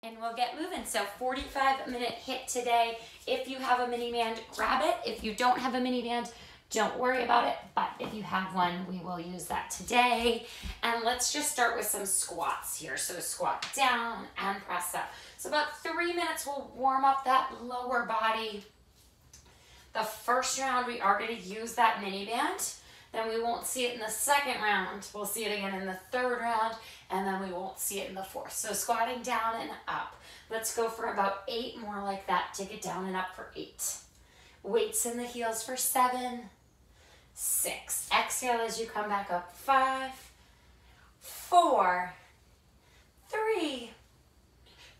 and we'll get moving. So 45-minute HITT today. If you have a mini band, grab it. If you don't have a mini band, don't worry about it. But if you have one, we will use that today. And let's just start with some squats here. So squat down and press up. So about 3 minutes, we'll warm up that lower body. The first round, we are going to use that mini band. Then we won't see it in the second round. We'll see it again in the third round, and then we won't see it in the fourth. So squatting down and up. Let's go for about 8 more like that. Take it down and up for 8. Weights in the heels for 7, 6. Exhale as you come back up. 5, 4, 3,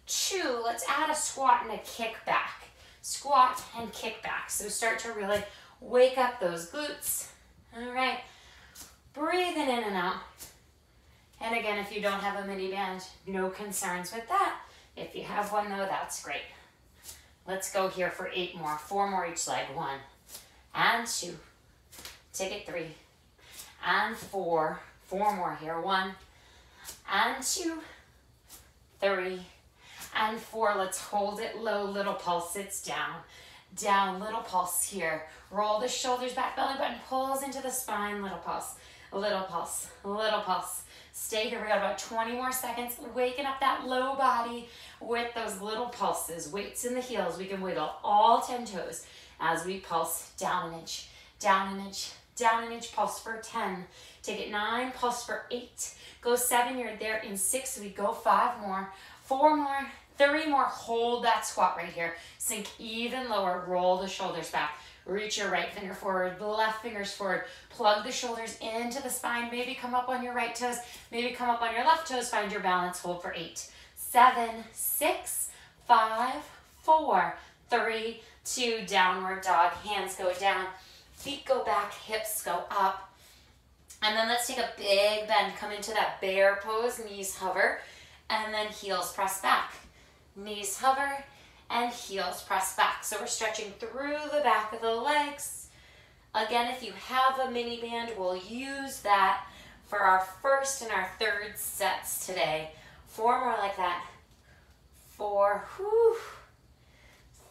2. Let's add a squat and a kick back. Squat and kick back. So start to really wake up those glutes. All right, breathing in and out. And again, if you don't have a mini band, no concerns with that. If you have one though, that's great. Let's go here for 8 more, 4 more each leg. 1 and 2, take it 3 and 4, 4 more here. 1 and 2, 3 and 4. Let's hold it low, little pulse sits down. Down, little pulse here. Roll the shoulders back, belly button pulls into the spine, little pulse, little pulse, little pulse. Stay here, we got about 20 more seconds. Waking up that low body with those little pulses. Weights in the heels, we can wiggle all 10 toes as we pulse down an inch, down an inch, down an inch, pulse for 10. Take it 9, pulse for 8. Go 7, you're there in 6, we go 5 more, 4 more, 3 more, hold that squat right here. Sink even lower, roll the shoulders back. Reach your right finger forward, left fingers forward. Plug the shoulders into the spine. Maybe come up on your right toes. Maybe come up on your left toes. Find your balance. Hold for 8, 7, 6, 5, 4, 3, 2. Downward dog. Hands go down. Feet go back. Hips go up. And then let's take a big bend. Come into that bear pose. Knees hover. And then heels press back. Knees hover and heels press back. So we're stretching through the back of the legs. Again, if you have a mini band, we'll use that for our first and our third sets today. 4 more like that. 4,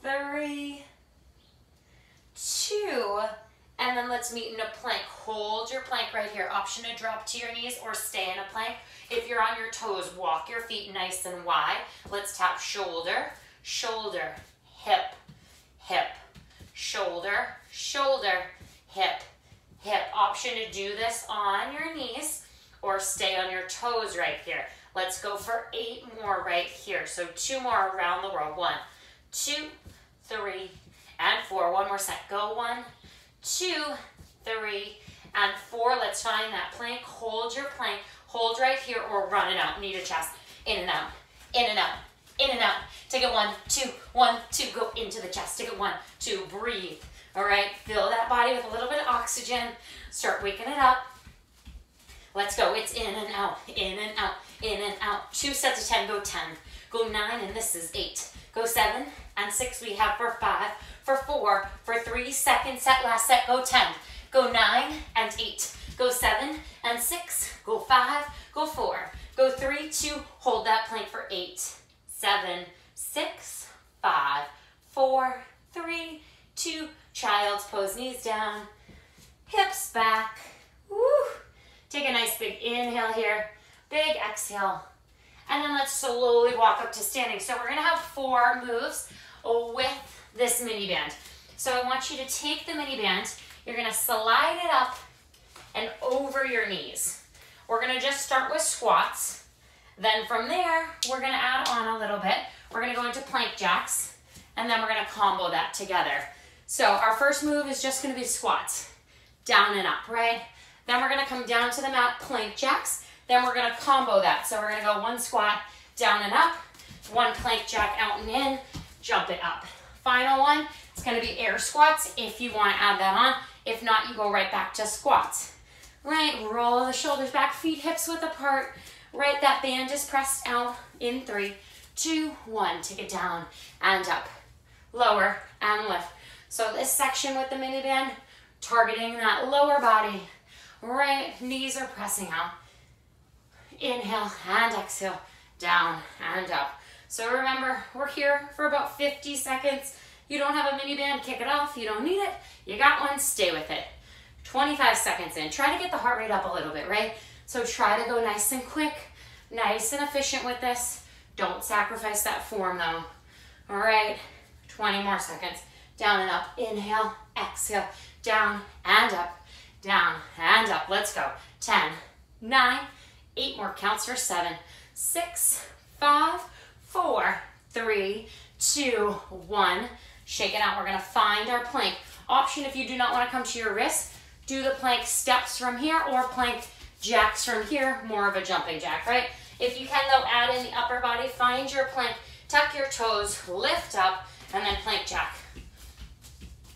3, 2, and then let's meet in a plank. Hold your plank right here. Option to drop to your knees or stay in a plank. If you're on your toes, walk your feet nice and wide. Let's tap shoulder, shoulder, hip, hip, shoulder, shoulder, hip, hip. Option to do this on your knees or stay on your toes right here. Let's go for 8 more right here. So 2 more around the world. 1, 2, 3, and 4. 1 more set. Go 1, 2, 3, and 4. Let's find that plank. Hold your plank. Hold right here or run it out. Knee to chest. In and out. In and out. In and out. Take it 1, 2, 1, 2. Go into the chest. Take it 1, 2. Breathe. All right. Fill that body with a little bit of oxygen. Start waking it up. Let's go. It's in and out. In and out. In and out. 2 sets of 10. Go 10. Go 9, and this is 8. Go 7 and 6. We have for 5. For 4. For 3. Second set. Last set. Go 10. Go 9 and 8. Go 7 and 6. Go 5. Go 4. Go 3, 2. Hold that plank for 8, 7, 6, 5, 4, 3, 2. Child's pose. Knees down. Hips back. Woo. Take a nice big inhale here. Big exhale. And then let's slowly walk up to standing. So we're going to have 4 moves with this mini band. So I want you to take the mini band. You're going to slide it up and over your knees. We're going to just start with squats. Then from there, we're going to add on a little bit. We're going to go into plank jacks, and then we're going to combo that together. So our first move is just going to be squats, down and up, right? Then we're going to come down to the mat, plank jacks. Then we're going to combo that. So we're going to go 1 squat, down and up, 1 plank jack out and in, jump it up. Final one, it's going to be air squats if you want to add that on. If not, you go right back to squats. Right, roll the shoulders back, feet hips width apart. Right, that band is pressed out in 3, 2, 1. Take it down and up, lower and lift. So this section with the mini band, targeting that lower body. Right, knees are pressing out. Inhale and exhale, down and up. So remember, we're here for about 50 seconds. You don't have a mini band, kick it off. You don't need it. You got one, stay with it. 25 seconds in. Try to get the heart rate up a little bit, right? So try to go nice and quick, nice and efficient with this. Don't sacrifice that form though. All right, 20 more seconds. Down and up, inhale, exhale, down and up, down and up. Let's go. 10, 9, 8 more counts for 7, 6, 5, 4, 3, 2, 1. Shake it out. We're gonna find our plank. Option if you do not wanna come to your wrist, do the plank steps from here or plank jacks from here, more of a jumping jack, right? If you can though, add in the upper body, find your plank, tuck your toes, lift up, and then plank jack.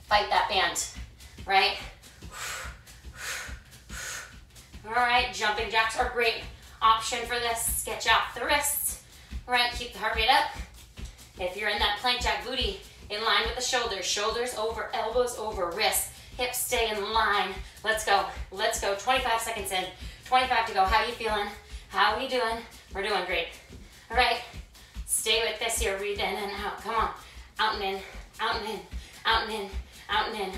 Fight that band, right? All right, jumping jacks are a great option for this. Get you off the wrists, right? Keep the heart rate up. If you're in that plank jack, booty in line with the shoulders, shoulders over, elbows over, wrists, hips stay in line. Let's go, let's go. 25 seconds in, 25 to go. How you feeling? How are you doing? We're doing great. All right, stay with this here. Breathe in and out. Come on, out and in, out and in, out and in, out and in.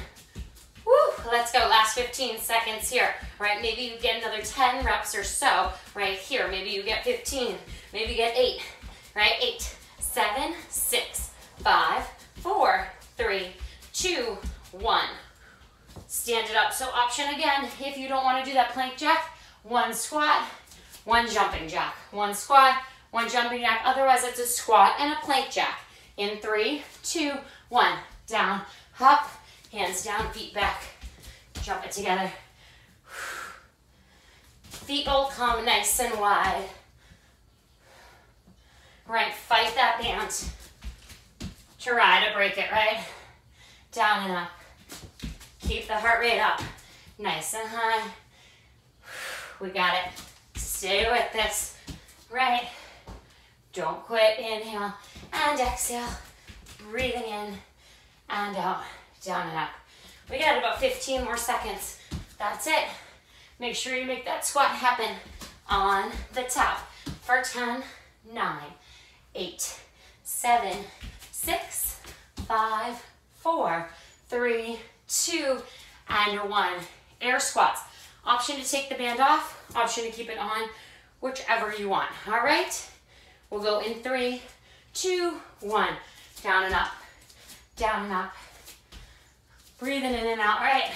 Woo, let's go, last 15 seconds here. All right, maybe you get another 10 reps or so right here. Maybe you get 15, maybe you get 8, right? 8, 7, 6, 5, 4, 3, 2, 1. Stand it up. So option again, if you don't want to do that plank jack, one squat, one jumping jack. One squat, one jumping jack. Otherwise, it's a squat and a plank jack. In 3, 2, 1. Down, up, hands down, feet back. Jump it together. Feet will come nice and wide. Right, fight that band. Try to break it, right? Down and up. Keep the heart rate up. Nice and high. We got it. Stay with this. Right. Don't quit. Inhale and exhale. Breathing in and out. Down and up. We got about 15 more seconds. That's it. Make sure you make that squat happen on the top for 10, 9, 8, 7, 6, 5, 4, 3, 2, and 1. Air squats. Option to take the band off, option to keep it on, whichever you want. All right? We'll go in 3, 2, 1. Down and up. Down and up. Breathing in and out. All right.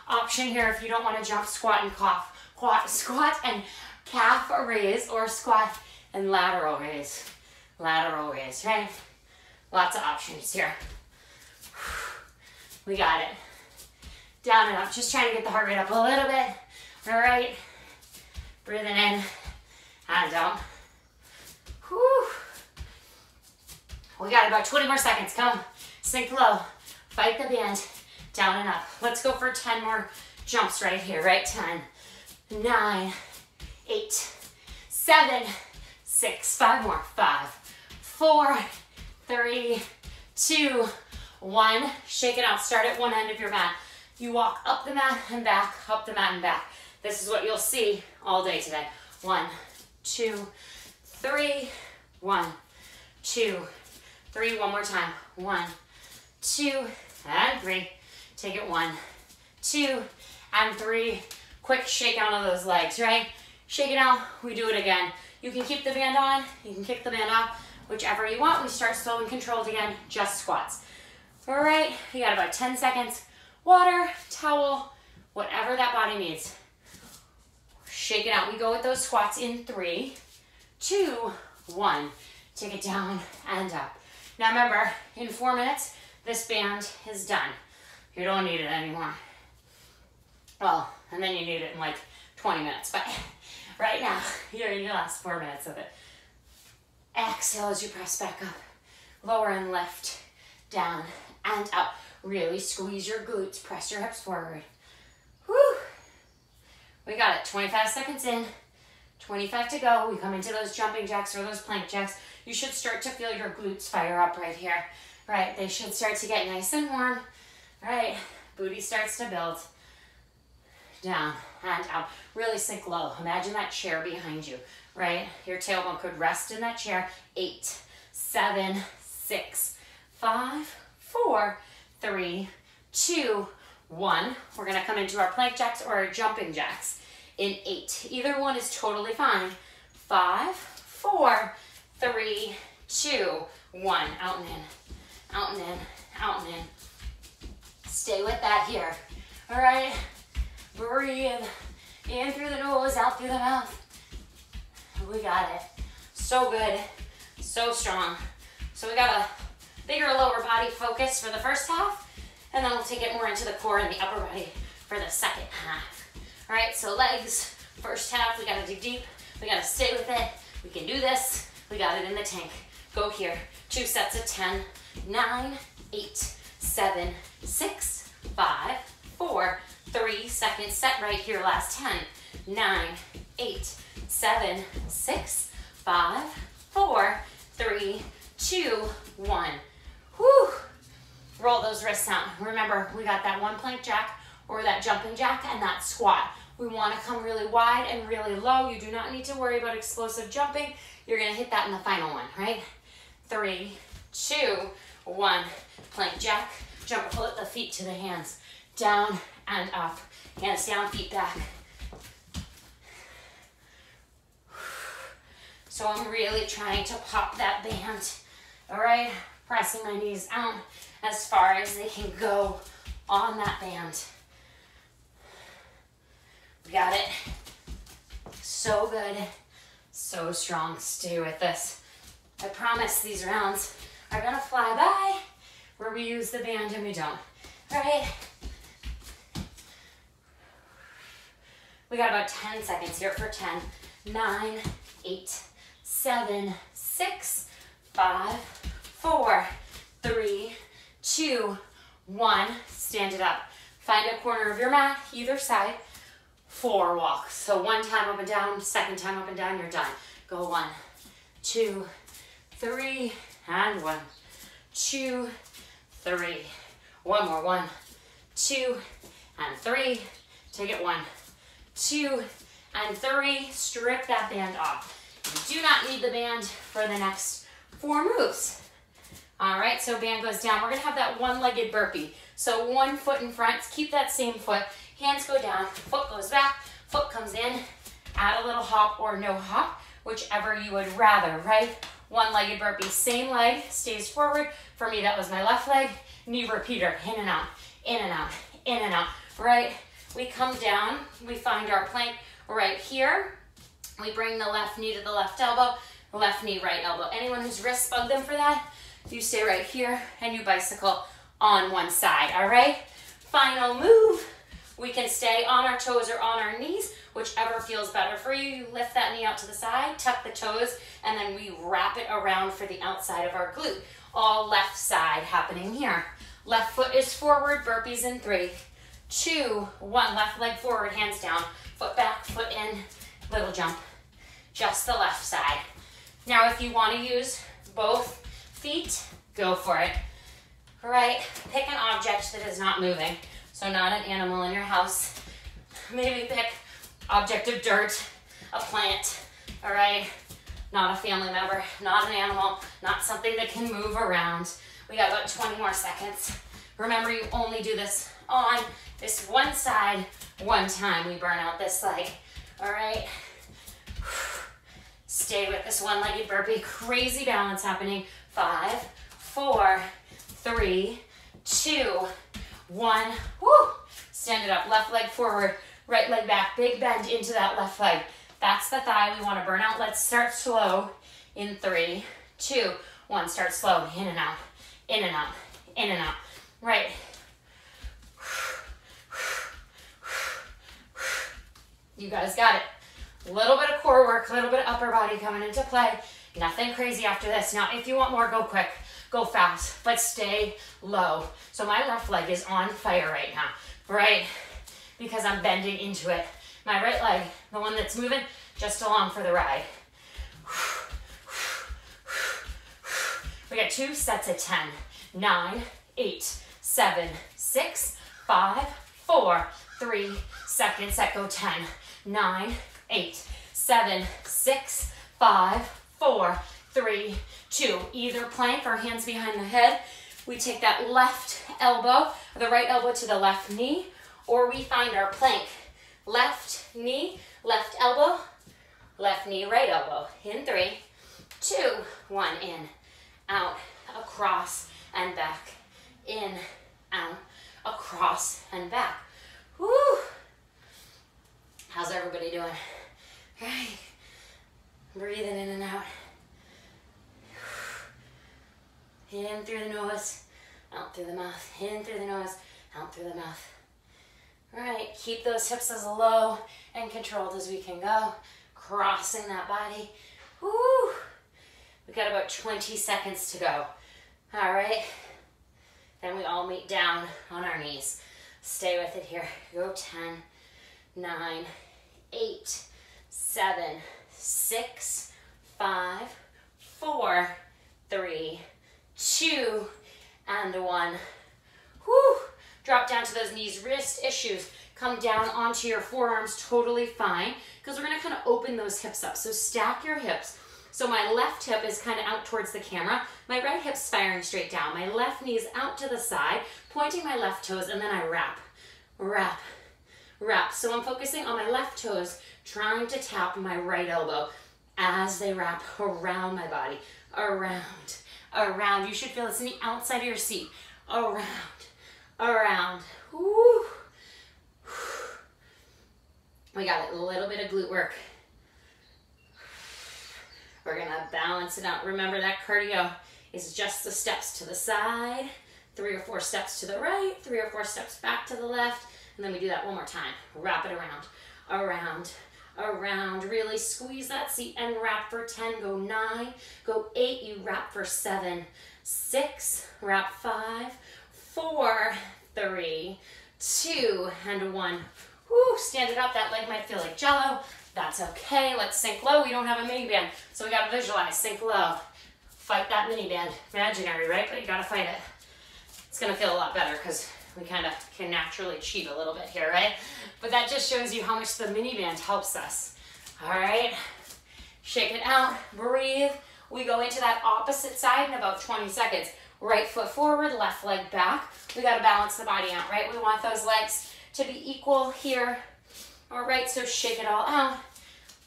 Option here if you don't want to jump, squat and cough. Squat and calf raise or squat and lateral raise. Lateral raise, right? Lots of options here. We got it. Down and up. Just trying to get the heart rate up a little bit. All right. Breathing in and down. Whew. We got about 20 more seconds. Come. Sink low. Fight the band. Down and up. Let's go for 10 more jumps right here, right? 10, 9, 8, 7, 6, 5 more. 5, 4, 3, 2, 1. Shake it out. Start at one end of your mat. You walk up the mat and back, up the mat and back. This is what you'll see all day today. 1, 2, 3, 1, 2, 3. One more time. 1, 2, and 3. Take it 1, 2, and 3. Quick shake out of those legs, right? Shake it out. We do it again. You can keep the band on. You can kick the band off. Whichever you want. We start slow and controlled again. Just squats. All right. We got about 10 seconds. Water, towel, whatever that body needs. Shake it out. We go with those squats in 3, 2, 1. Take it down and up. Now remember, in 4 minutes, this band is done. You don't need it anymore. Well, and then you need it in like 20 minutes, but right now, you're in your last 4 minutes of it. Exhale as you press back up. Lower and lift, down and up. Really squeeze your glutes, press your hips forward. Whew. We got it, 25 seconds in, 25 to go. We come into those jumping jacks or those plank jacks. You should start to feel your glutes fire up right here. Right, they should start to get nice and warm. Right, booty starts to build. Down and out. Really sink low. Imagine that chair behind you, right? Your tailbone could rest in that chair. 8, 7, 6, 5, 4, 3, 2, 1. We're gonna come into our plank jacks or our jumping jacks in 8. Either one is totally fine. 5, 4, 3, 2, 1. Out and in, out and in, out and in. Stay with that here. All right, breathe in through the nose, out through the mouth. We got it. So good, so strong. So we got a bigger lower body focus for the first half, and then we'll take it more into the core and the upper body for the second half. All right, so legs, first half, we gotta dig deep. We gotta stay with it. We can do this. We got it in the tank. Go here. 2 sets of 10, 9, 8, 7, 6, 5, 4, 3, second set right here, last 10, 9, 8, 7, 6, 5, 4, 3, 2, 1. Whew. Roll those wrists out. Remember, we got that one plank jack or that jumping jack and that squat. We want to come really wide and really low. You do not need to worry about explosive jumping. You're going to hit that in the final one, right? 3, 2, 1. Plank jack. Jump, pull the feet to the hands. Down and up. Hands down, feet back. So I'm really trying to pop that band. All right? Pressing my knees out as far as they can go on that band. We got it. So good. So strong. Stay with this. I promise these rounds are gonna fly by where we use the band and we don't. All right? We got about 10 seconds here for 10, 9, 8, 7, 6, 5, 4, 3, 2, 1. Stand it up. Find a corner of your mat, either side. 4 walks. So 1 time up and down, 2nd time up and down, you're done. Go 1, 2, 3, and 1, 2, 3. One more. 1, 2, and 3. Take it 1, 2, and 3. Strip that band off. You do not need the band for the next 4 moves. All right, so band goes down. We're gonna have that one-legged burpee. So 1 foot in front, keep that same foot. Hands go down, foot goes back, foot comes in. Add a little hop or no hop, whichever you would rather, right? One-legged burpee, same leg stays forward. For me, that was my left leg. Knee repeater, in and out, in and out, in and out, right? We come down, we find our plank right here. We bring the left knee to the left elbow, left knee, right elbow. Anyone whose wrists bug them for that, you stay right here and you bicycle on one side, all right? Final move. We can stay on our toes or on our knees, whichever feels better for you. You lift that knee out to the side, tuck the toes, and then we wrap it around for the outside of our glute. All left side happening here. Left foot is forward, burpees in 3, 2, 1. Left leg forward, hands down. Foot back, foot in, little jump. Just the left side. Now, if you want to use both feet, go for it. All right, pick an object that is not moving. So not an animal in your house. Maybe pick object of dirt, a plant, all right? Not a family member, not an animal, not something that can move around. We got about 20 more seconds. Remember, you only do this on this one side, 1 time. We burn out this leg, all right? Stay with this one-legged burpee. Crazy balance happening. 5, 4, 3, 2, 1. Woo! Stand it up. Left leg forward, right leg back. Big bend into that left leg. That's the thigh we want to burn out. Let's start slow in 3, 2, 1. Start slow. In and out, in and out, in and out. Right. You guys got it. A little bit of core work, a little bit of upper body coming into play. Nothing crazy after this. Now, if you want more, go quick, go fast, but stay low. So my left leg is on fire right now, right? Because I'm bending into it. My right leg, the one that's moving, just along for the ride. We got 2 sets of 10, 9, 8, 7, 6, 5, 4, 3, second set, go 10, 9, 8, 7, 6, 5, 4, 3, 2. Either plank or hands behind the head. We take that left elbow, the right elbow to the left knee, or we find our plank. Left knee, left elbow, left knee, right elbow. In 3, 2, 1, in, out, across, and back. In, out, across, and back. Woo! How's everybody doing? Right. Breathing in and out. In through the nose, out through the mouth. In through the nose, out through the mouth. All right, keep those hips as low and controlled as we can go. Crossing that body. Woo! We've got about 20 seconds to go. All right. Then we all meet down on our knees. Stay with it here. Go 10, 9, 8, 7, 6, 5, 4, 3, 2, and 1. Whew. Drop down to those knees. Wrist issues, come down onto your forearms, totally fine, because we're gonna kind of open those hips up. So stack your hips. So my left hip is kind of out towards the camera. My right hip's firing straight down. My left knee is out to the side, pointing my left toes, and then I wrap, wrap, wrap. So I'm focusing on my left toes, trying to tap my right elbow as they wrap around my body, around, around. You should feel this in the outside of your seat, around, around. Woo. We got a little bit of glute work. We're gonna balance it out. Remember that cardio is just the steps to the side, 3 or 4 steps to the right, 3 or 4 steps back to the left, and then we do that one more time. Wrap it around, around, around. Really squeeze that seat and wrap for 10. Go 9, go 8, you wrap for 7, 6, wrap 5, 4, 3, 2, and 1. Woo, stand it up. That leg might feel like jello. That's okay. Let's sink low. We don't have a mini band, so we gotta visualize. Sink low. Fight that mini band. Imaginary, right? But you gotta fight it. It's gonna feel a lot better because we kind of can naturally cheat a little bit here, right? But that just shows you how much the mini band helps us. All right. Shake it out. Breathe. We go into that opposite side in about 20 seconds. Right foot forward, left leg back. We gotta balance the body out, right? We want those legs to be equal here. All right, so shake it all out.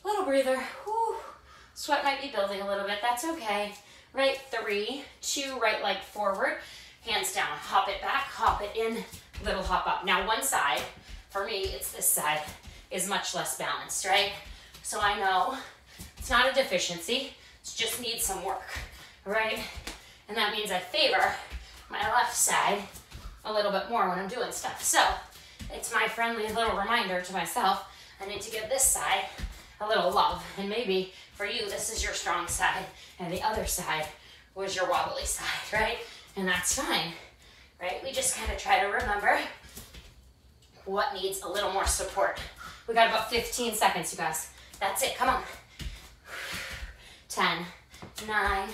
Little breather. Whew. Sweat might be building a little bit. That's okay. Right, 3, 2, right leg forward. Hands down. Hop it back, hop it in, little hop up. Now one side, for me, it's this side, is much less balanced, right? So I know it's not a deficiency. It just needs some work, right? And that means I favor my left side a little bit more when I'm doing stuff. So it's my friendly little reminder to myself, I need to give this side a little love. And maybe for you, this is your strong side, and the other side was your wobbly side, right? And that's fine, right? We just kind of try to remember what needs a little more support. We got about 15 seconds, you guys. That's it, come on. 10, 9,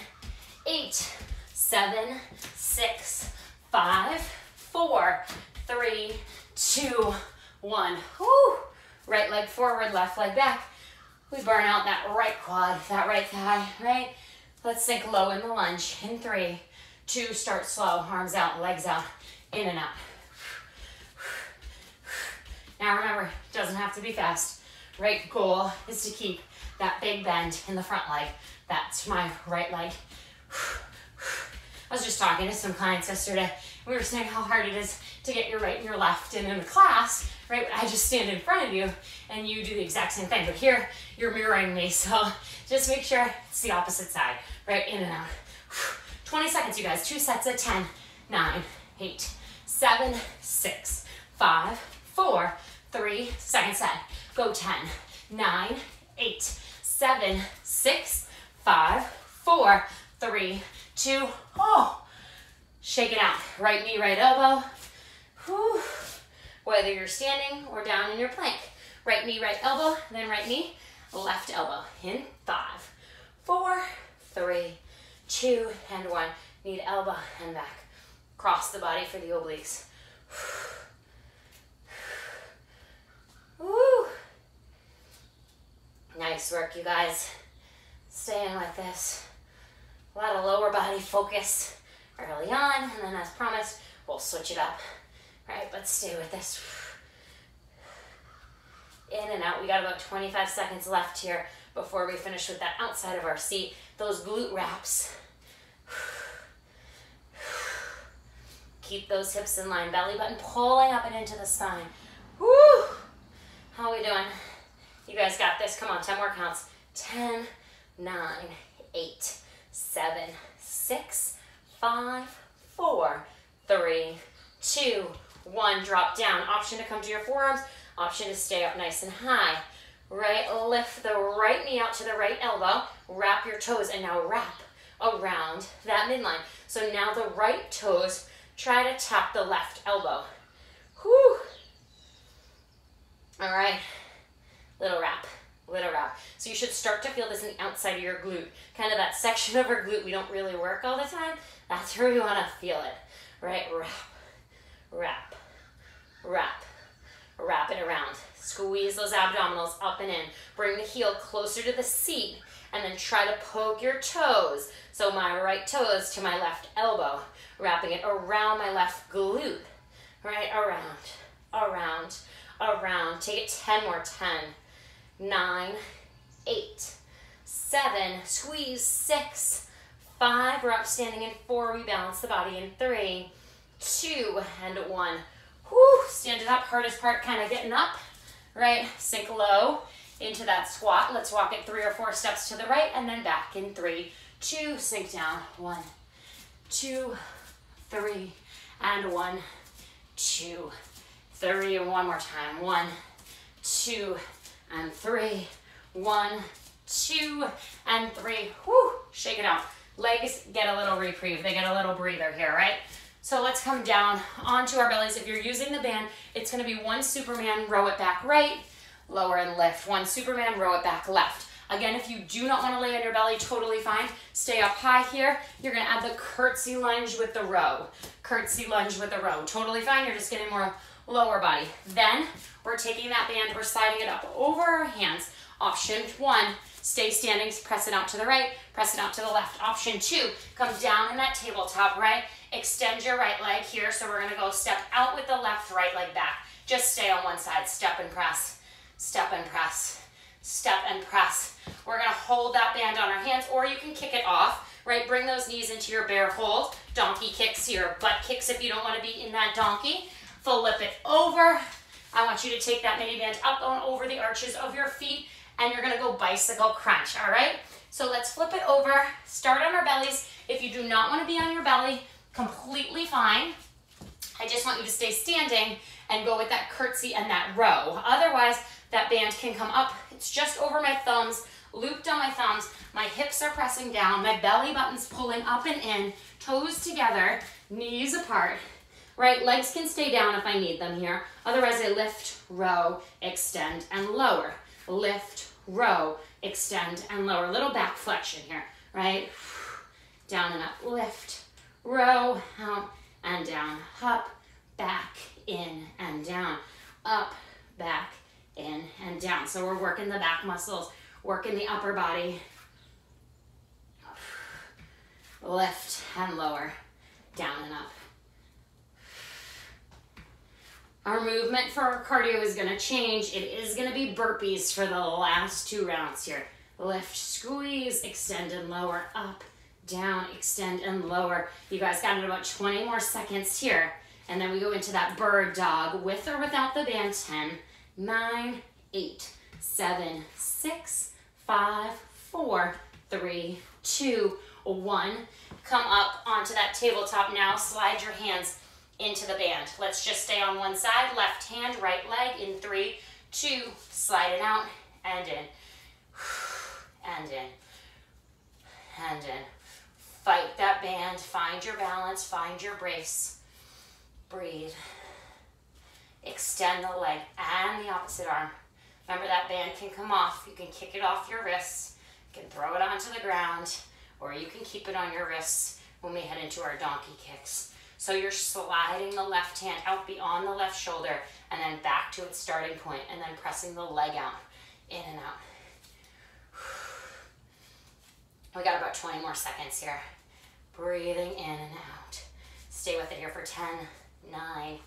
8, 7, 6, 5, 4, 3, 2, 1. Woo! Right leg forward, left leg back. We burn out that right quad, that right thigh, right? Let's sink low in the lunge. In 3, 2, start slow. Arms out, legs out, in and out. Now remember, it doesn't have to be fast. Right goal is to keep that big bend in the front leg. That's my right leg. I was just talking to some clients yesterday. We were saying how hard it is to get your right and your left. And in the class, right, I just stand in front of you and you do the exact same thing. But here, you're mirroring me. So just make sure it's the opposite side, right? In and out. 20 seconds, you guys. 2 sets of 10, 9, 8, 7, 6, 5, 4, 3, second set. Go 10, 9, 8, 7, 6, 5, 4, 3, 2, oh. Shake it out. Right knee, right elbow. Whew. Whether you're standing or down in your plank. Right knee, right elbow, then right knee, left elbow. In 5, 4, 3, 2, and 1. Need elbow and back. Cross the body for the obliques. Woo. Nice work, you guys. Staying like this. A lot of lower body focus early on, and then as promised, we'll switch it up. All right, let's stay with this. In and out. We got about 25 seconds left here before we finish with that outside of our seat. Those glute wraps. Keep those hips in line. Belly button pulling up and into the spine. Woo! How are we doing? You guys got this. Come on, 10 more counts. 10, 9, 8, 7, 6, 5, 4, 3, 2, 1. Drop down. Option to come to your forearms. Option to stay up nice and high. Right, lift the right knee out to the right elbow. Wrap your toes and now wrap around that midline. So now the right toes try to tap the left elbow. Whew. All right, little wrap, little wrap. So you should start to feel this in the outside of your glute. Kind of that section of our glute we don't really work all the time. That's where we want to feel it. Right, wrap, wrap, wrap. Wrap it around. Squeeze those abdominals up and in. Bring the heel closer to the seat and then try to poke your toes. So my right toes to my left elbow. Wrapping it around my left glute. Right, around, around, around. Take it 10 more. 10, 9, 8, 7. Squeeze 6, 5. We're up standing in 4. We balance the body in 3, 2, and 1. Whew, stand it up, hardest part kind of getting up, right? Sink low into that squat. Let's walk it 3 or 4 steps to the right and then back in 3, 2, sink down. 1, 2, 3, and 1, 2, 3, and one more time. 1, 2, and 3, 1, 2, and 3. Whew, shake it out. Legs get a little reprieve. They get a little breather here, right? So let's come down onto our bellies. If you're using the band, it's going to be 1 Superman, row it back right, lower and lift. 1 Superman, row it back left. Again, if you do not want to lay on your belly, totally fine. Stay up high here. You're going to add the curtsy lunge with the row. Curtsy lunge with the row. Totally fine. You're just getting more lower body. Then we're taking that band, we're sliding it up over our hands. Option 1, stay standing, press it out to the right, press it out to the left. Option 2, come down in that tabletop, right? Extend your right leg here. So we're gonna go step out with the left, right leg back. Just stay on one side, step and press, step and press, step and press. We're gonna hold that band on our hands, or you can kick it off, right? Bring those knees into your bear hold. Donkey kicks here, butt kicks if you don't wanna be in that donkey. Flip it over. I want you to take that mini band up and over the arches of your feet, and you're gonna go bicycle crunch, all right? So let's flip it over, start on our bellies. If you do not wanna be on your belly, completely fine. I just want you to stay standing and go with that curtsy and that row. Otherwise, that band can come up. It's just over my thumbs, looped on my thumbs. My hips are pressing down, my belly button's pulling up and in, toes together, knees apart. Right, legs can stay down if I need them here. Otherwise, I lift, row, extend, and lower. Lift, row, extend, and lower. Little back flexion here, right? Down and up, lift, row, out, and down. Up, back, in, and down. Up, back, in, and down. So we're working the back muscles, working the upper body. Lift and lower, down and up. Our movement for our cardio is gonna change. It is gonna be burpees for the last 2 rounds here. Lift, squeeze, extend and lower, up, down, extend and lower. You guys got it about 20 more seconds here. And then we go into that bird dog with or without the band. 10, 9, 8, 7, 6, 5, 4, 3, 2, 1. Come up onto that tabletop now. Slide your hands into the band. Let's just stay on one side. Left hand, right leg in 3, 2. Slide it out and in. And in. And in. Fight that band. Find your balance. Find your brace. Breathe. Extend the leg and the opposite arm. Remember, that band can come off. You can kick it off your wrists. You can throw it onto the ground, or you can keep it on your wrists when we head into our donkey kicks. So you're sliding the left hand out beyond the left shoulder and then back to its starting point, and then pressing the leg out, in and out. We got about 20 more seconds here. Breathing in and out. Stay with it here for 10, 9,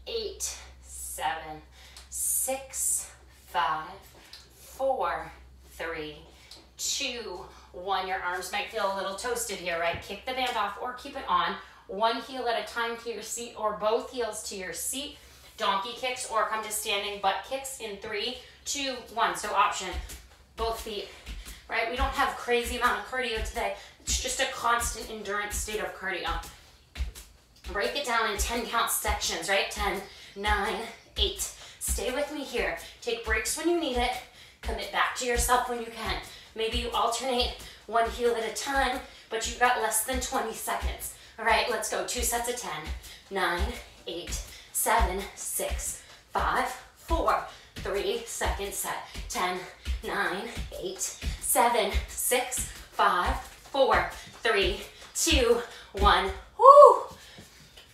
8, 7, 6, 5, 4, 3, 2, 1. Your arms might feel a little toasted here, right? Kick the band off or keep it on. One heel at a time to your seat or both heels to your seat. Donkey kicks or come to standing butt kicks in 3, 2, 1. So option, both feet, right? We don't have crazy amount of cardio today. It's just a constant endurance state of cardio. Break it down in 10 count sections, right? 10, 9, 8. Stay with me here. Take breaks when you need it. Commit back to yourself when you can. Maybe you alternate one heel at a time, but you've got less than 20 seconds. All right, let's go. 2 sets of 10. 9, 8, 7, 6, 5, 4, 3, second set. 10, 9, 8, 7, 6, 5, 4, 3, 2, 1. Woo!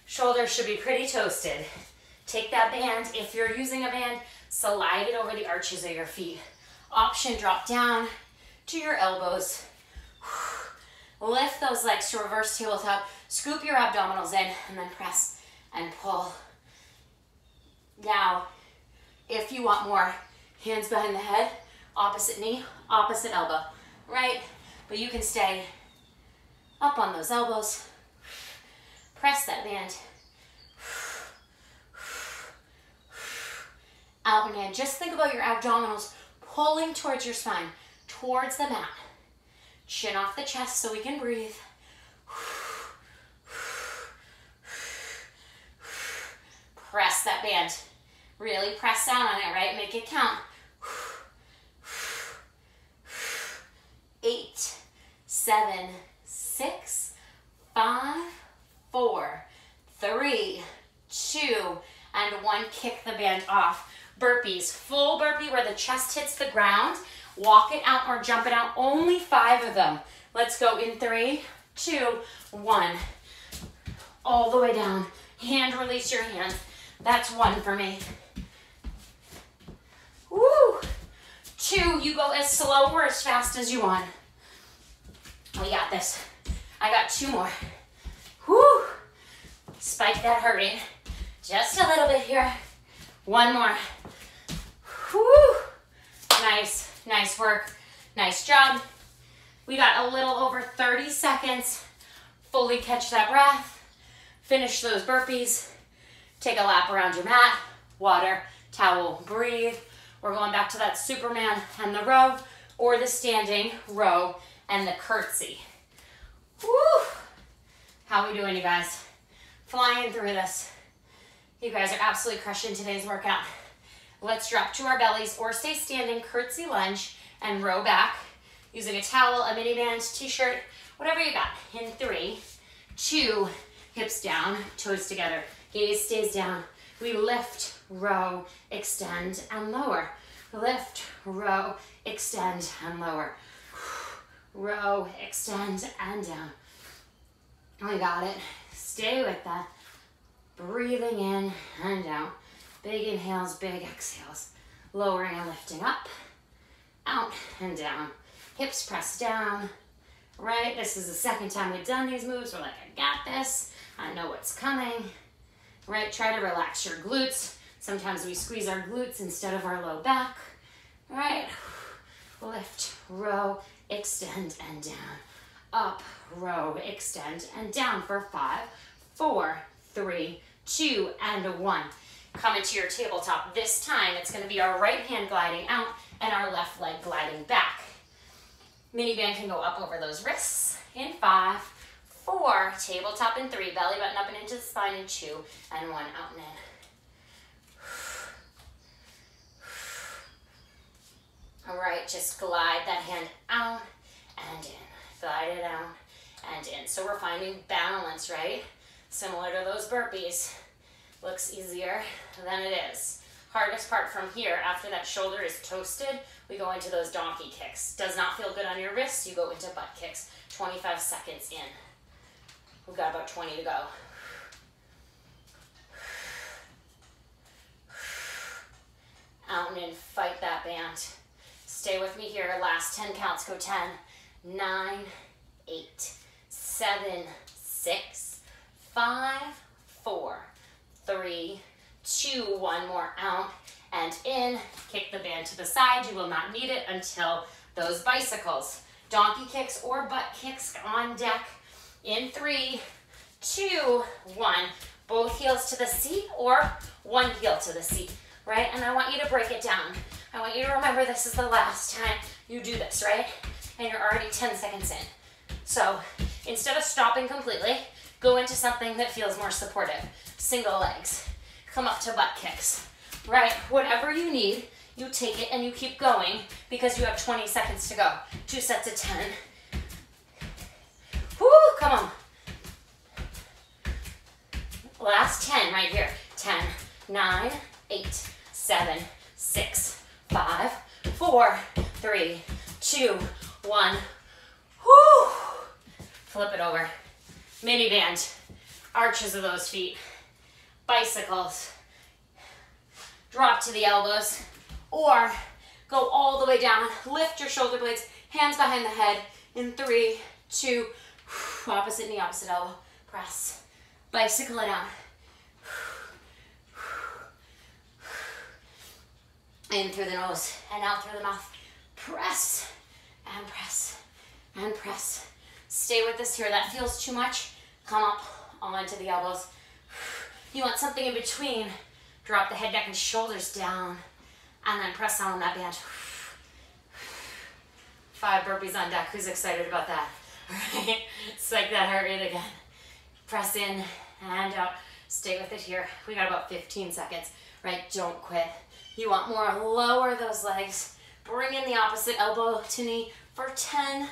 Shoulders should be pretty toasted. Take that band. If you're using a band, slide it over the arches of your feet. Option, drop down to your elbows. Lift those legs to reverse tabletop. Scoop your abdominals in and then press and pull. Now, if you want more, hands behind the head, opposite knee, opposite elbow, right? But you can stay up on those elbows. Press that band. Out and in. Just think about your abdominals pulling towards your spine, towards the mat. Chin off the chest so we can breathe. Press that band. Really press down on it, right? Make it count. 8, 7, 6, 5, 4, 3, 2, and 1. Kick the band off. Burpees. Full burpee where the chest hits the ground. Walk it out or jump it out. Only 5 of them. Let's go in 3, 2, 1. All the way down. Hand release your hands. That's 1 for me. Woo! 2, you go as slow or as fast as you want. We got this. I got 2 more. Woo! Spike that heart rate. Just a little bit here. 1 more. Woo! Nice, nice work. Nice job. We got a little over 30 seconds. Fully catch that breath. Finish those burpees. Take a lap around your mat. Water, towel, breathe. We're going back to that Superman and the row or the standing row and the curtsy. Woo! How we doing, you guys? Flying through this. You guys are absolutely crushing today's workout. Let's drop to our bellies or stay standing, curtsy lunge, and row back using a towel, a mini band, t-shirt, whatever you got. In 3, 2, hips down, toes together, gaze stays down. We lift, row, extend, and lower. Lift, row, extend, and lower. Row, extend, and down. We got it. Stay with that. Breathing in and out. Big inhales, big exhales. Lowering and lifting up, out and down. Hips press down, right? This is the second time we've done these moves. We're like, I got this. I know what's coming, right? Try to relax your glutes. Sometimes we squeeze our glutes instead of our low back, right? Lift, row, extend, and down. Up, row, extend, and down for 5, 4, 3, 2, and 1. Come into your tabletop. This time, it's going to be our right hand gliding out and our left leg gliding back. Mini band can go up over those wrists in 5, 4, tabletop in 3, belly button up and into the spine in 2, and 1, out and in. All right, just glide that hand out and in. Glide it out and in. So we're finding balance, right? Similar to those burpees. Looks easier than it is. Hardest part from here, after that shoulder is toasted, we go into those donkey kicks. Does not feel good on your wrists, you go into butt kicks. 25 seconds in. We've got about 20 to go. Out and in, fight that band. Stay with me here, last 10 counts, go 10, 9, 8, 7, 6, 5, 4, 3, 2, one more out and in. Kick the band to the side. You will not need it until those bicycles. Donkey kicks or butt kicks on deck in 3, 2, 1. Both heels to the seat or one heel to the seat, right? And I want you to break it down. I want you to remember this is the last time you do this, right? And you're already 10 seconds in. So instead of stopping completely, go into something that feels more supportive. Single legs, come up to butt kicks, right? Whatever you need, you take it and you keep going because you have 20 seconds to go. 2 sets of 10. Woo, come on. Last 10 right here. 10, 9, 8, 7, 6, 5, 4, 3, 2, 1. Woo! Flip it over. Mini band. Arches of those feet. Bicycles. Drop to the elbows. Or go all the way down. Lift your shoulder blades. Hands behind the head. In 3, 2, opposite knee, opposite elbow. Press. Bicycle it out. In through the nose and out through the mouth. Press and press and press. Stay with this here. That feels too much. Come up onto the elbows. You want something in between. Drop the head, neck, and shoulders down. And then press down on that band. 5 burpees on deck. Who's excited about that? All right. Psych that heart rate again. Press in and out. Stay with it here. We got about 15 seconds, right? Don't quit. You want more, lower those legs. Bring in the opposite elbow to knee for 10,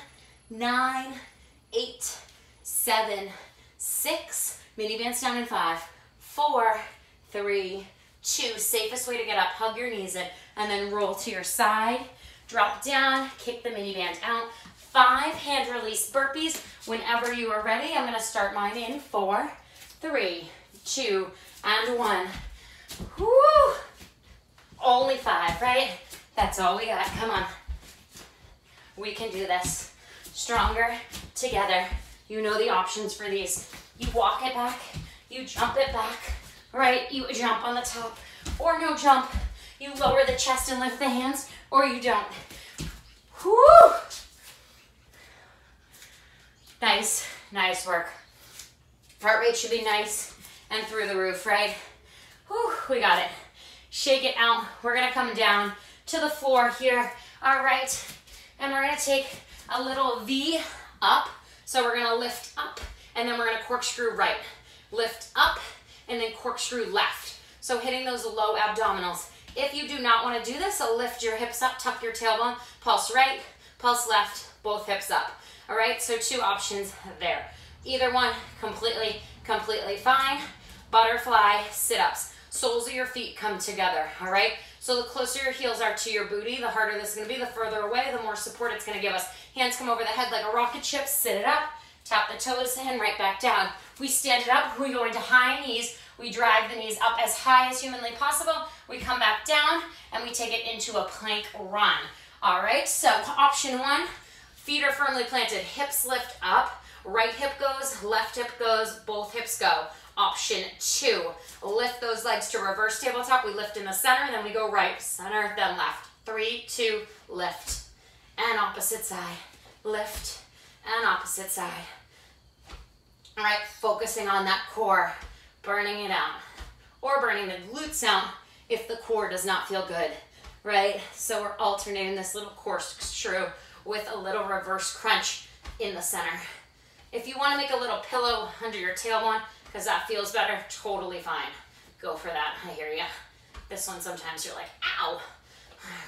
9, 8, 7, 6. Mini bands down in 5, 4, 3, 2. Safest way to get up. Hug your knees in and then roll to your side. Drop down, kick the mini band out. 5 hand release burpees. Whenever you are ready, I'm gonna start mine in 4, 3, 2, and 1. Woo! Only 5, right? That's all we got. Come on. We can do this. Stronger together. You know the options for these. You walk it back. You jump it back, right? You jump on the top or no jump. You lower the chest and lift the hands or you don't. Whoo! Nice, nice work. Heart rate should be nice and through the roof, right? Whew, we got it. Shake it out. We're gonna come down to the floor here. All right, and we're gonna take a little V up. So we're gonna lift up and then we're gonna corkscrew right. Lift up and then corkscrew left. So hitting those low abdominals. If you do not wanna do this, so lift your hips up, tuck your tailbone, pulse right, pulse left, both hips up. All right, so 2 options there. Either one, completely fine. Butterfly sit-ups. Soles of your feet come together, all right? So the closer your heels are to your booty, the harder this is gonna be. The further away, the more support it's gonna give us. Hands come over the head like a rocket ship, sit it up, tap the toes and right back down. We stand it up, we go into high knees, we drive the knees up as high as humanly possible, we come back down and we take it into a plank run. All right, so option 1, feet are firmly planted, hips lift up, right hip goes, left hip goes, both hips go. Option 2, lift those legs to reverse tabletop. We lift in the center, then we go right, center, then left. 3, 2, lift. And opposite side, lift, and opposite side. All right, focusing on that core, burning it out. Or burning the glutes out if the core does not feel good, right? So we're alternating this little corkscrew with a little reverse crunch in the center. If you want to make a little pillow under your tailbone, because that feels better, totally fine. Go for that, I hear you. This one sometimes you're like, ow,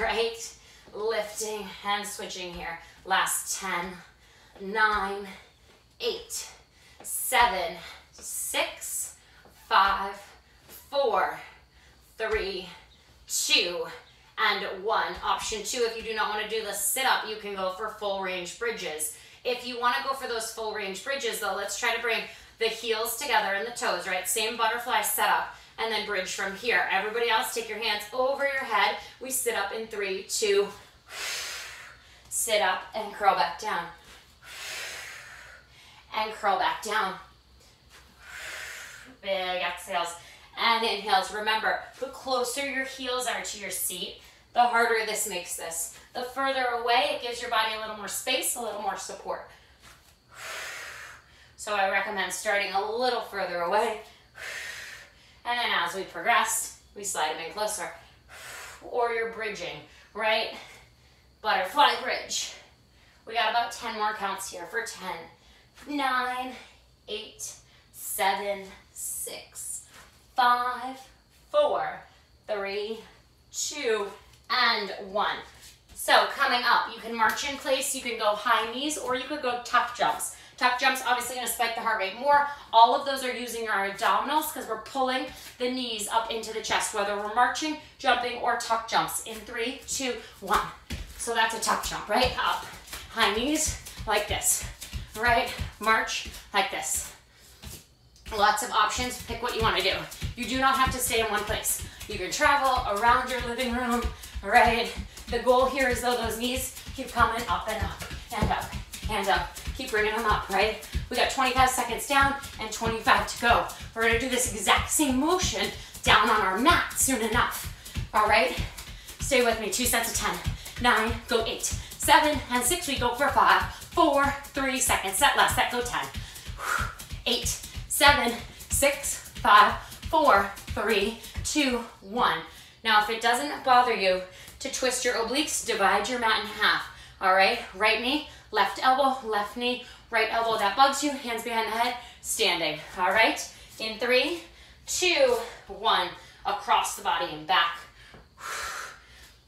right? Lifting and switching here. Last 10, 9, 8, 7, 6, 5, 4, 3, 2, and 1. Option 2, if you do not want to do the sit-up, you can go for full range bridges. If you want to go for those full range bridges though, let's try to bring the heels together and the toes, right? Same butterfly setup and then bridge from here. Everybody else, take your hands over your head. We sit up in 3, 2, sit up and curl back down. and curl back down. Big exhales and inhales. Remember, the closer your heels are to your seat, the harder this makes this. The further away, it gives your body a little more space, a little more support. So I recommend starting a little further away. And then as we progress, we slide them in closer. Or you're bridging, right? Butterfly bridge. We got about 10 more counts here for 10, 9, 8, 7, 6, 5, 4, 3, 2, and 1. So coming up, you can march in place, you can go high knees, or you could go tuck jumps. Tuck jumps obviously going to spike the heart rate more. All of those are using our abdominals because we're pulling the knees up into the chest, whether we're marching, jumping, or tuck jumps. In 3, 2, 1. So that's a tuck jump, right? Up. High knees like this, right? March like this. Lots of options. Pick what you want to do. You do not have to stay in one place. You can travel around your living room, right? The goal here is though those knees keep coming up and up and up and up. Keep bringing them up, right? We got 25 seconds down and 25 to go. We're gonna do this exact same motion down on our mat soon enough. All right? Stay with me, 2 sets of 10. 9, go 8, 7, and 6, we go for 5, 4, 3 seconds. Set last, set go 10. 8, 7, 6, 5, 4, 3, 2, 1. Now, if it doesn't bother you to twist your obliques, divide your mat in half. All right, right knee, left elbow, left knee, right elbow that bugs you, hands behind the head, standing. All right, in 3, 2, 1, across the body and back.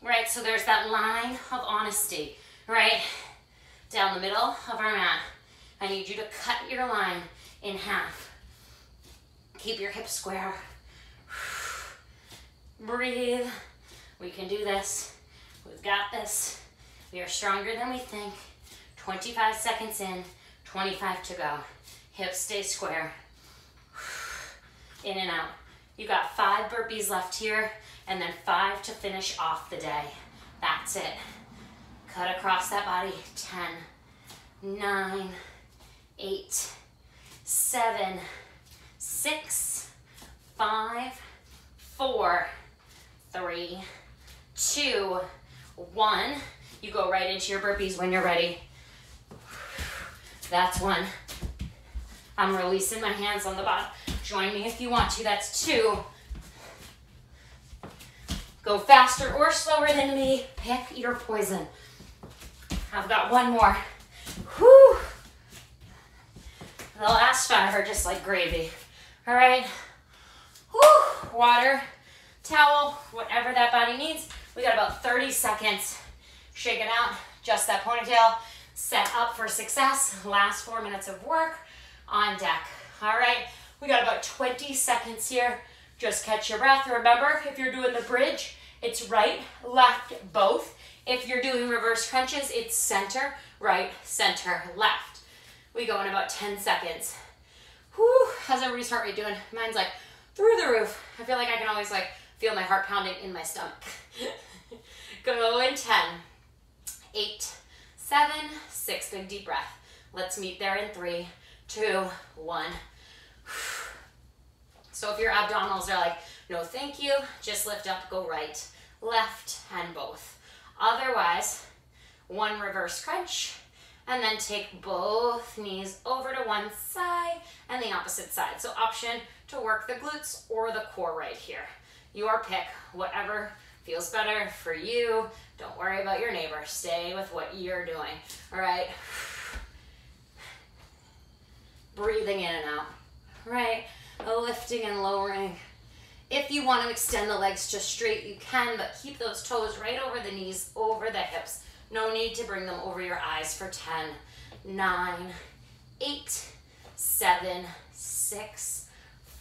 Right, so there's that line of honesty, right? Down the middle of our mat. I need you to cut your line in half. Keep your hips square. Breathe. We can do this. We've got this. We are stronger than we think. 25 seconds in, 25 to go. Hips stay square. In and out. You got 5 burpees left here, and then 5 to finish off the day. That's it. Cut across that body. 10, 9, 8, 7, 6, 5, 4, 3, 2, 1. You go right into your burpees when you're ready. That's 1. I'm releasing my hands on the bottom. Join me if you want to. That's 2. Go faster or slower than me. Pick your poison. I've got 1 more. Whew. The last 5 are just like gravy. All right. Whew. Water, towel, whatever that body needs. We got about 30 seconds. Shake it out. Just that ponytail. Set up for success. Last 4 minutes of work on deck. All right. We got about 20 seconds here. Just catch your breath. Remember, if you're doing the bridge, it's right, left, both. If you're doing reverse crunches, it's center, right, center, left. We go in about 10 seconds. Whew, how's everybody's heart rate doing? Mine's like through the roof. I feel like I can always like feel my heart pounding in my stomach. Go in 10, 8, 7, 6, big deep breath. Let's meet there in 3, 2, 1. So if your abdominals are like, no thank you, just lift up, go right, left, and both. Otherwise, 1 reverse crunch, and then take both knees over to one side and the opposite side. So option to work the glutes or the core right here. Your pick, whatever feels better for you. Don't worry about your neighbor. Stay with what you're doing. All right. Breathing in and out. Right. Lifting and lowering. If you want to extend the legs just straight, you can, but keep those toes right over the knees, over the hips. No need to bring them over your eyes for 10, 9, 8, 7, 6,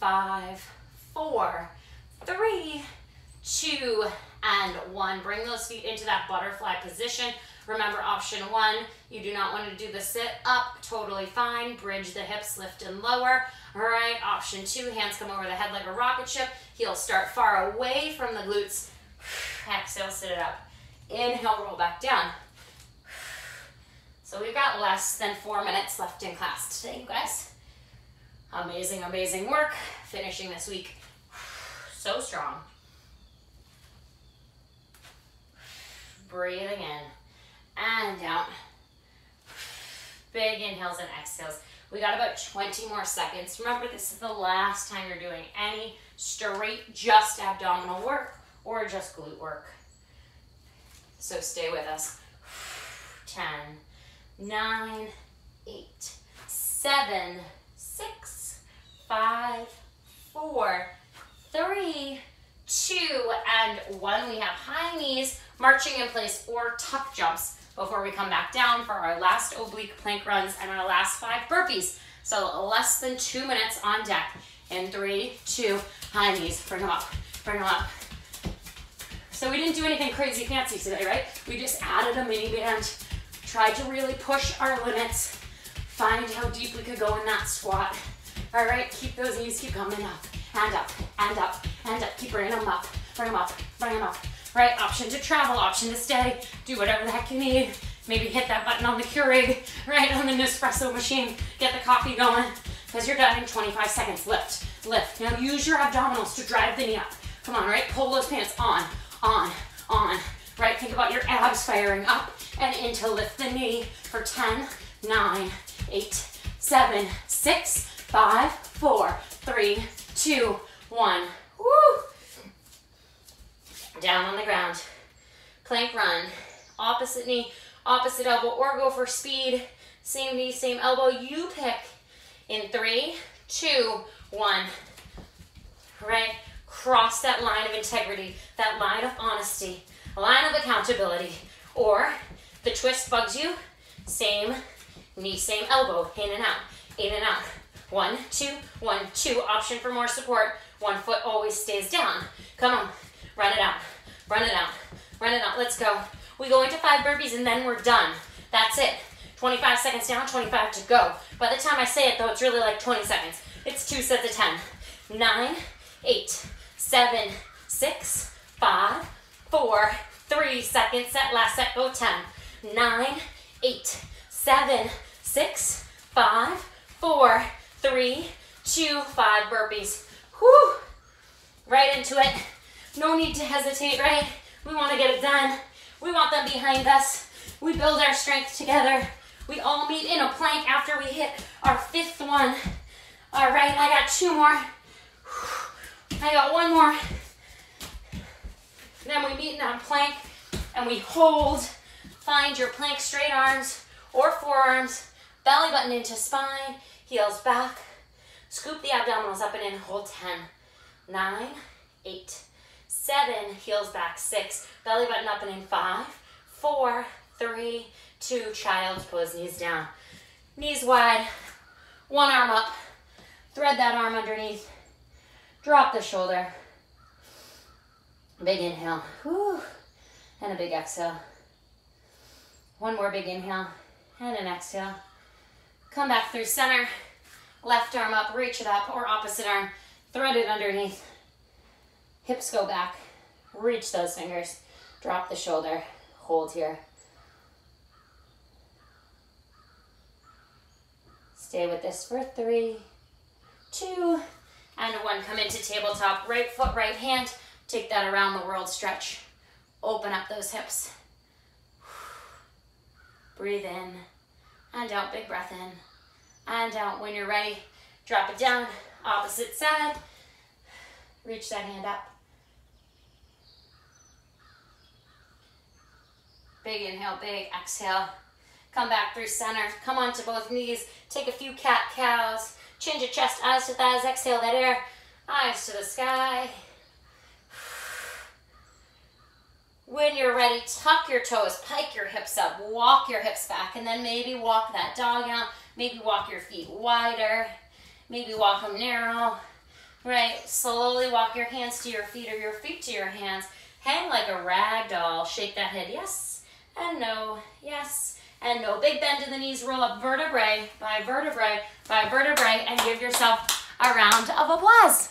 5, 4, 3, 2, and 1. Bring those feet into that butterfly position. Remember, option 1, you do not want to do the sit up, totally fine. Bridge the hips, lift and lower. All right, option 2, hands come over the head like a rocket ship. Heels start far away from the glutes. Exhale, sit it up. Inhale, roll back down. So we've got less than 4 minutes left in class today, you guys. Amazing, amazing work. Finishing this week so strong. Breathing in and out. Big inhales and exhales. We got about 20 more seconds. Remember, this is the last time you're doing any straight, just abdominal work or just glute work. So stay with us. 10, 9, 8, 7, 6, 5, 4, 3, 2, and 1. We have high knees, marching in place, or tuck jumps before we come back down for our last oblique plank runs and our last 5 burpees. So less than 2 minutes on deck. In 3, 2, high knees, bring them up, bring them up. So we didn't do anything crazy fancy today, right? We just added a mini band, tried to really push our limits, find how deep we could go in that squat. All right, keep those knees, keep coming up, and up, and up, and up. Keep bringing them up, bring them up, bring them up. Right, option to travel, option to stay, do whatever the heck you need. Maybe hit that button on the Keurig, right, on the Nespresso machine, get the coffee going, because you're done in 25 seconds. Lift, lift. Now use your abdominals to drive the knee up. Come on, right, pull those pants on, right? Think about your abs firing up and in to lift the knee for 10, 9, 8, 7, 6, 5, 4, 3, 2, 1. Woo! Down on the ground. Plank run. Opposite knee, opposite elbow, or go for speed. Same knee, same elbow. You pick. In 3, 2, 1. Right? Cross that line of integrity, that line of honesty, a line of accountability. Or the twist bugs you. Same knee, same elbow. In and out. In and out. 1, 2, 1, 2. Option for more support. 1 foot always stays down. Come on. Run it out. Run it out. Run it out. Let's go. We go into 5 burpees and then we're done. That's it. 25 seconds down, 25 to go. By the time I say it though, it's really like 20 seconds. It's 2 sets of 10. 9, 8, 7, 6, 5, 4, 3 seconds. Set, last set, go 10. 9, 8, 7, 6, 5, 4, 3, 2, 5 burpees. Whew. Right into it. No need to hesitate, right? We want to get it done. We want them behind us. We build our strength together. We all meet in a plank after we hit our 5th one. All right, I got 2 more. I got 1 more. Then we meet in a plank and we hold. Find your plank straight arms or forearms. Belly button into spine. Heels back. Scoop the abdominals up and in. Hold 10. 9, 8, 7, heels back, 6, belly button up and in, 5, 4, 3, 2, child's pose, knees down. Knees wide, 1 arm up, thread that arm underneath, drop the shoulder. Big inhale, whew, and a big exhale. 1 more big inhale and an exhale. Come back through center, left arm up, reach it up, or opposite arm, thread it underneath. Hips go back, reach those fingers, drop the shoulder, hold here. Stay with this for 3, 2, and 1. Come into tabletop, right foot, right hand. Take that around the world stretch. Open up those hips. Breathe in and out, big breath in and out. When you're ready, drop it down, opposite side. Reach that hand up. Big inhale, big exhale. Come back through center. Come onto both knees. Take a few cat-cows. Chin to chest, eyes to thighs. Exhale that air. Eyes to the sky. When you're ready, tuck your toes, pike your hips up, walk your hips back, and then maybe walk that dog out. Maybe walk your feet wider. Maybe walk them narrow. Right, slowly walk your hands to your feet or your feet to your hands. Hang like a rag doll. Shake that head, yes and no, yes and no. Big bend in the knees, roll up vertebrae by vertebrae by vertebrae, and give yourself a round of applause.